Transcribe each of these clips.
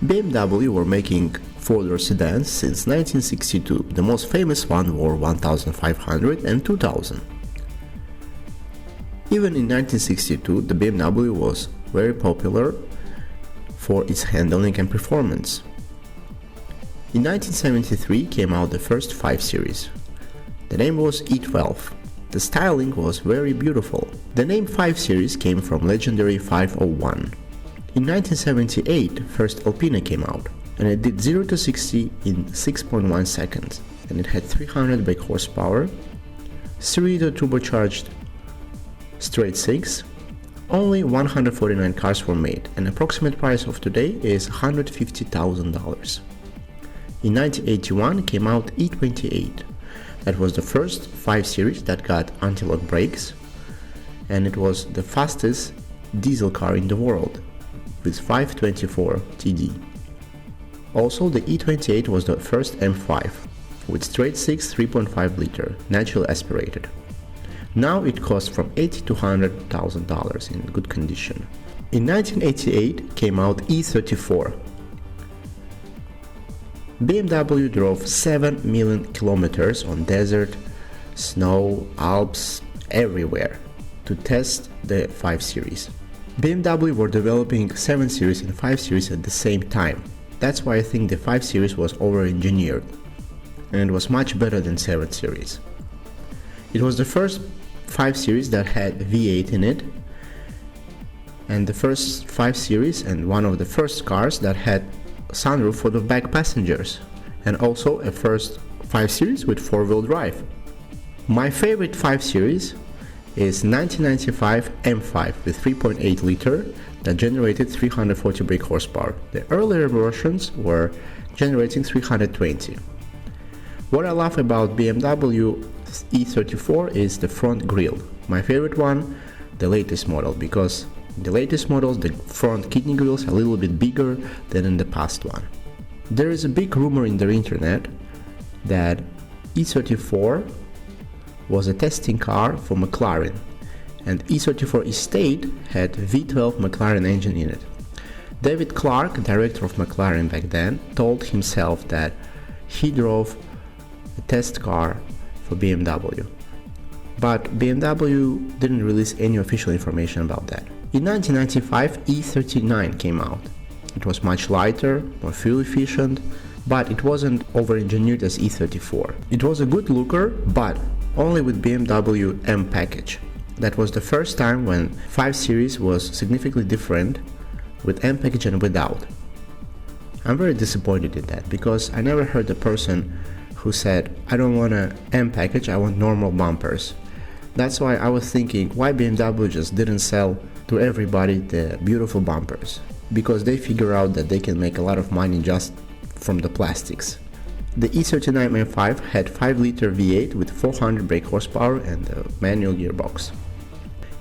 BMW were making four-door sedans since 1962. The most famous one were 1500 and 2000. Even in 1962, the BMW was very popular for its handling and performance. In 1973 came out the first 5 Series. The name was E12. The styling was very beautiful. The name 5 Series came from legendary 501. In 1978, first Alpina came out, and it did 0 to 60 in 6.1 seconds, and it had 300 brake horsepower, 3-liter turbocharged straight 6. Only 149 cars were made, and approximate price of today is $150,000. In 1981 came out E28. That was the first 5 Series that got anti-lock brakes, and it was the fastest diesel car in the world, with 524 TD. Also, the E28 was the first M5, with straight 6 3.5 liter, naturally aspirated. Now it costs from $80,000 to $100,000 in good condition. In 1988 came out E34. BMW drove 7 million kilometers on desert, snow, Alps, everywhere to test the 5 Series. BMW were developing 7 Series and 5 Series at the same time. That's why I think the 5 Series was over-engineered, and it was much better than 7 Series. It was the first 5 Series that had V8 in it, and the first 5 Series and one of the first cars that had sunroof for the back passengers, and also a first 5 Series with 4-wheel drive. My favorite 5 Series is 1995 M5 with 3.8 liter that generated 340 brake horsepower. The earlier versions were generating 320. What I love about BMW E34 is the front grille. My favorite one, the latest model, because in the latest models the front kidney grills are a little bit bigger than in the past one. There is a big rumor in the internet that E34 was a testing car for McLaren, and E34 Estate had V12 McLaren engine in it. David Clark, director of McLaren back then, told himself that he drove a test car for BMW, but BMW didn't release any official information about that. In 1995, E39 came out. It was much lighter, more fuel efficient, but it wasn't over-engineered as E34. It was a good looker, but only with BMW M package. That was the first time when 5 Series was significantly different with M package and without. I'm very disappointed in that, because I never heard a person who said, I don't want an M package, I want normal bumpers. That's why I was thinking, why BMW just didn't sell to everybody the beautiful bumpers? Because they figure out that they can make a lot of money just from the plastics. The E39 M5 had 5-liter V8 with 400 brake horsepower and a manual gearbox.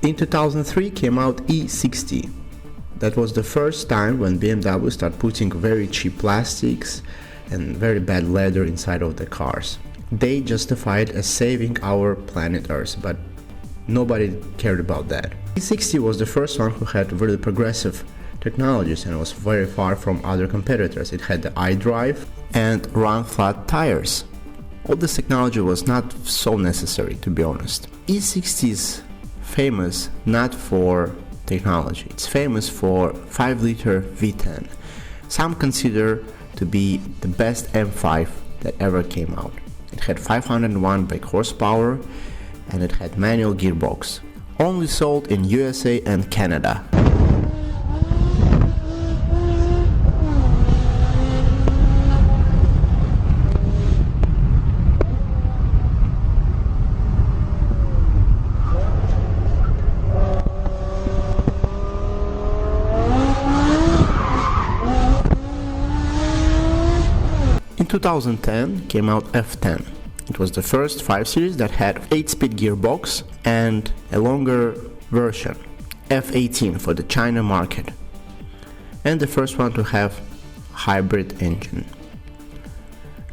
In 2003 came out E60. That was the first time when BMW started putting very cheap plastics and very bad leather inside of the cars. They justified as saving our planet Earth, but nobody cared about that. E60 was the first one who had really progressive technologies and was very far from other competitors. It had the iDrive and run flat tires. All this technology was not so necessary, to be honest. E60 is famous not for technology, it's famous for 5-liter V10. Some consider to be the best M5 that ever came out. It had 501 brake horsepower and it had manual gearbox. Only sold in USA and Canada. In 2010 came out F10. It was the first 5 Series that had 8-speed gearbox and a longer version, F18 for the China market, and the first one to have hybrid engine.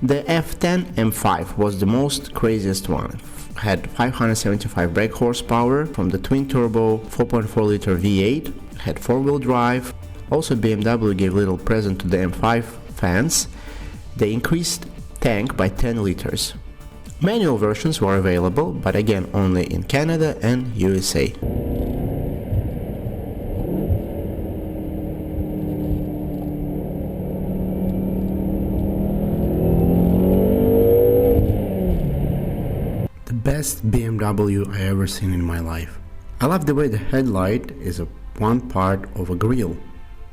The F10 M5 was the most craziest one. Had 575 brake horsepower from the twin turbo 4.4 liter V8, had 4-wheel drive, Also, BMW gave a little present to the M5 fans. They increased tank by 10 liters. Manual versions were available, but again only in Canada and USA. The best BMW I ever seen in my life. I love the way the headlight is one part of a grille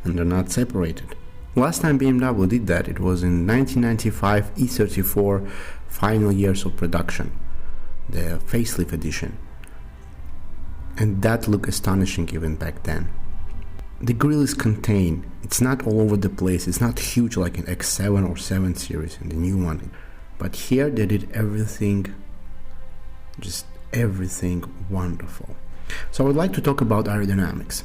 and they're not separated. Last time BMW did that, it was in 1995 E34 final years of production, the facelift edition, and that looked astonishing even back then. The grille is contained, it's not all over the place, it's not huge like in X7 or 7 series in the new one, but here they did everything, just everything wonderful. So I would like to talk about aerodynamics.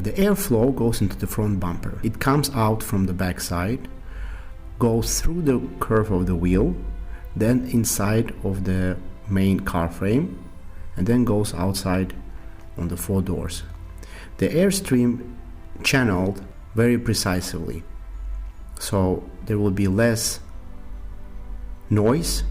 The airflow goes into the front bumper. It comes out from the back side, goes through the curve of the wheel, then inside of the main car frame, and then goes outside on the 4 doors. The airstream channeled very precisely, so there will be less noise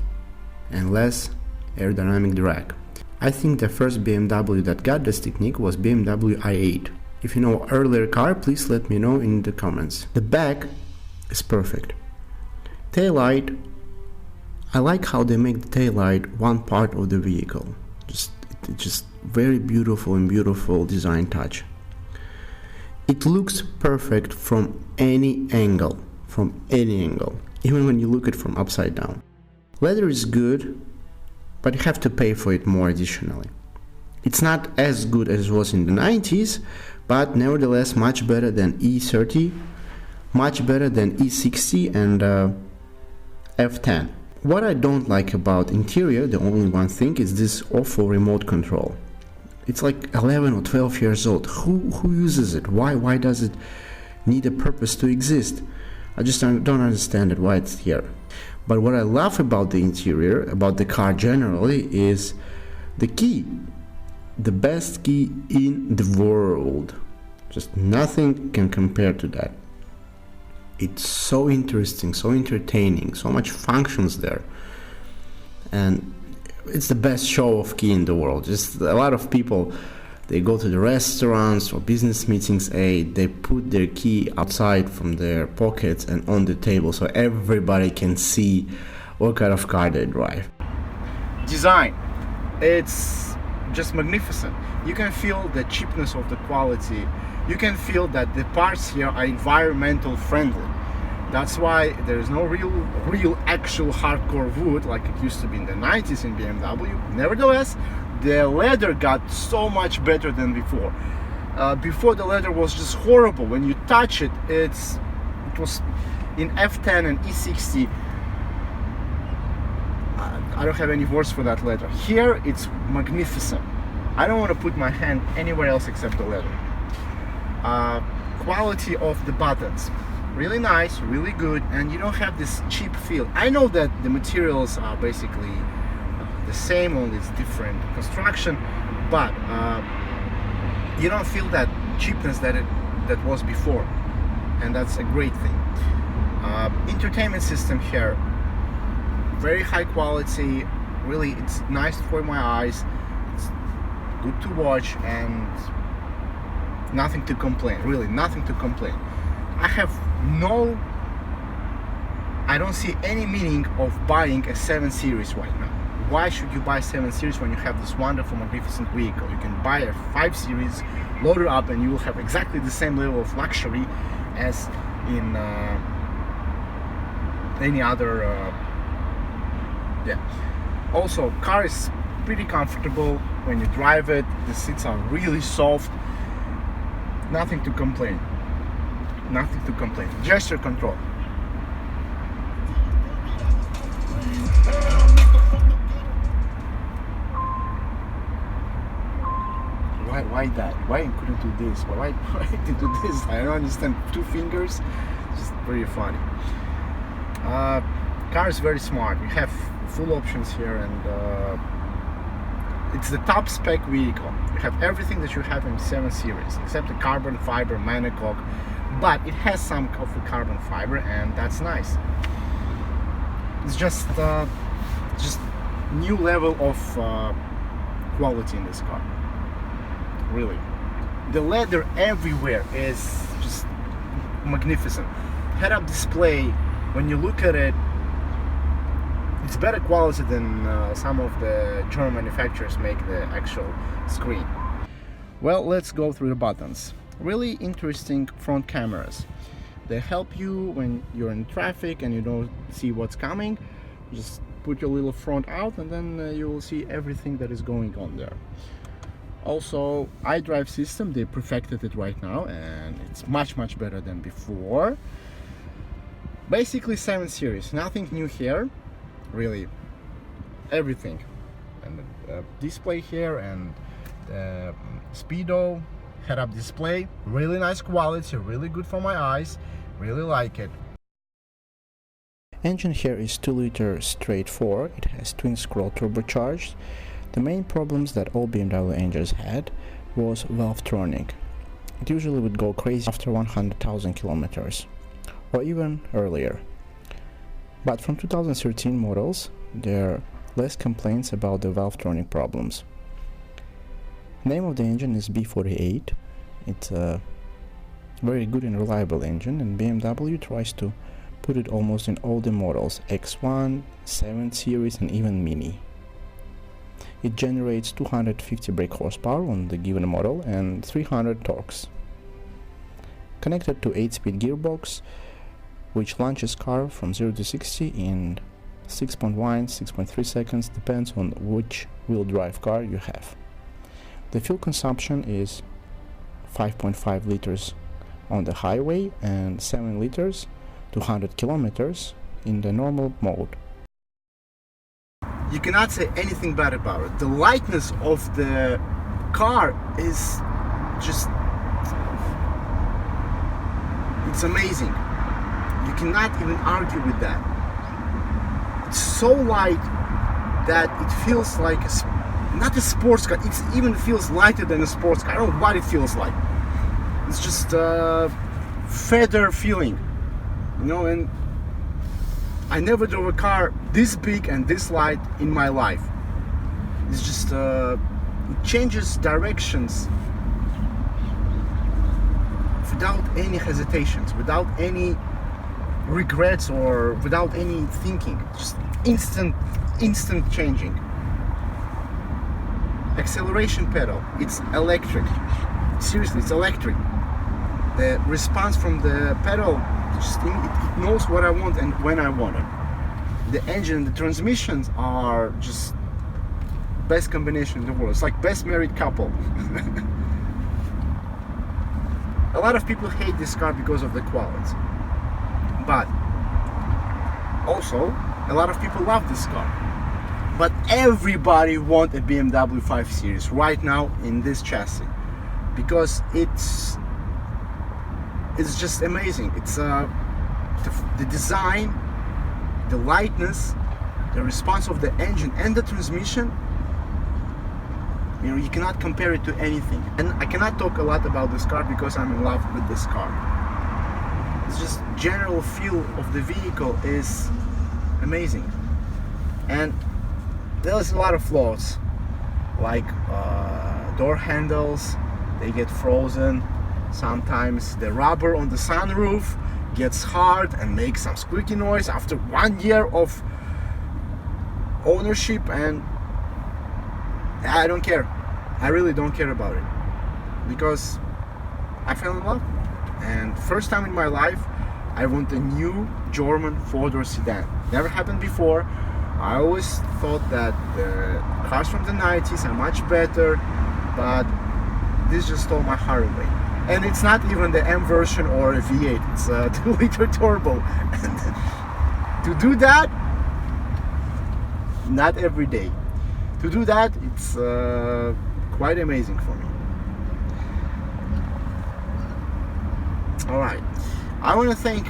and less aerodynamic drag. I think the first BMW that got this technique was BMW i8. If you know earlier car, please let me know in the comments. The back is perfect. Taillight, I like how they make the taillight one part of the vehicle. Just very beautiful and beautiful design touch. It looks perfect from any angle, even when you look at it from upside down. Leather is good, but you have to pay for it more additionally. It's not as good as it was in the 90s, but nevertheless much better than E30, much better than E60 and F10. What I don't like about interior, the only one thing, is this awful remote control. It's like 11 or 12 years old. Who uses it? Why does it need a purpose to exist? I just don't understand it, why it's here. But what I love about the interior, about the car generally, is the key. The best key in the world. Just nothing can compare to that. It's so interesting, so entertaining, so much functions there. And it's the best show of key in the world. Just a lot of people, they go to the restaurants or business meetings, they put their key outside from their pockets and on the table so everybody can see what kind of car they drive. Design, it's just magnificent. You can feel the cheapness of the quality. You can feel that the parts here are environmental friendly. That's why there is no real actual hardcore wood like it used to be in the 90s in BMW. Nevertheless, the leather got so much better than before. Before the leather was just horrible. When you touch it, it was in F10 and E60. I don't have any words for that leather. Here it's magnificent. I don't want to put my hand anywhere else except the leather. Quality of the buttons, really nice, really good, and you don't have this cheap feel. I know that the materials are basically the same, only it's different construction, but you don't feel that cheapness that was before, and that's a great thing. Entertainment system here, very high quality, really it's nice for my eyes, it's good to watch, and nothing to complain, really nothing to complain. I don't see any meaning of buying a 7 Series right now. Why should you buy 7 Series when you have this wonderful, magnificent vehicle? You can buy a 5 Series, load it up, and you will have exactly the same level of luxury as in any other Also, car is pretty comfortable when you drive it. The seats are really soft. Nothing to complain. Nothing to complain. Gesture control. Why that? Why you couldn't do this? Why did you do this? I don't understand. 2 fingers. Just very funny. Car is very smart. You have full options here, and It's the top spec vehicle. You have everything that you have in 7 Series, except the carbon fiber monocoque, but it has some of the carbon fiber, and that's nice. It's just new level of quality in this car. Really, the leather everywhere is just magnificent. Head-up display, when you look at it, it's better quality than some of the German manufacturers make the actual screen. Well, let's go through the buttons. Really interesting front cameras. They help you when you're in traffic and you don't see what's coming. Just put your little front out and then you will see everything that is going on there. Also, iDrive system, they perfected it right now and it's much better than before. Basically 7 Series, nothing new here, really, everything. And the display here and the speedo, head-up display, really nice quality, really good for my eyes, really like it. Engine here is 2-liter straight 4, it has twin-scroll turbocharged. The main problems that all BMW engines had was valve turning. It usually would go crazy after 100,000 kilometers, or even earlier. But from 2013 models, there are less complaints about the valve turning problems. Name of the engine is B48. It's a very good and reliable engine, and BMW tries to put it almost in all the models, X1, 7 Series and even Mini. It generates 250 brake horsepower on the given model and 300 torques. Connected to 8-speed gearbox, which launches car from 0 to 60 in 6.1, 6.3 seconds, depends on which wheel drive car you have. The fuel consumption is 5.5 liters on the highway and 7 liters to 100 kilometers in the normal mode. You cannot say anything bad about it. The lightness of the car is just, it's amazing. You cannot even argue with that. It's so light that it feels like not a sports car, it even feels lighter than a sports car. I don't know what it feels like. It's just a feather feeling, you know, and I never drove a car this big and this light in my life. It's just, it changes directions without any hesitations, without any regrets or without any thinking. Just instant changing. Acceleration pedal, it's electric. Seriously, it's electric. The response from the pedal, just it knows what I want and when I want it. The engine and the transmissions are just best combination in the world. It's like best married couple. A lot of people hate this car because of the quality, but also a lot of people love this car. But everybody wants a BMW 5 Series right now in this chassis because it's just amazing. It's the design, the lightness, the response of the engine and the transmission. You know, you cannot compare it to anything. And I cannot talk a lot about this car because I'm in love with this car. It's just general feel of the vehicle is amazing. And there's a lot of flaws, like door handles, they get frozen. Sometimes the rubber on the sunroof gets hard and makes some squeaky noise after 1 year of ownership, and I don't care. I really don't care about it because I fell in love. And first time in my life I want a new German four-door sedan. Never happened before. I always thought that the cars from the 90s are much better, but this just stole my heart away. And it's not even the M version or a V8, it's a 2-liter turbo. And to do that, not every day. To do that, it's quite amazing for me. Alright, I want to thank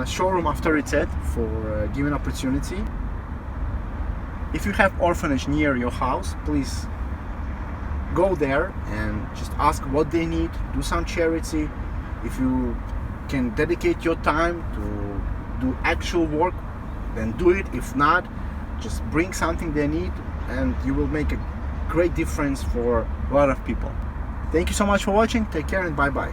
Showroom Autorité for giving opportunity. If you have orphanage near your house, please go there and just ask what they need, do some charity. If you can dedicate your time to do actual work, then do it. If not, just bring something they need, and you will make a great difference for a lot of people. Thank you so much for watching. Take care and bye bye.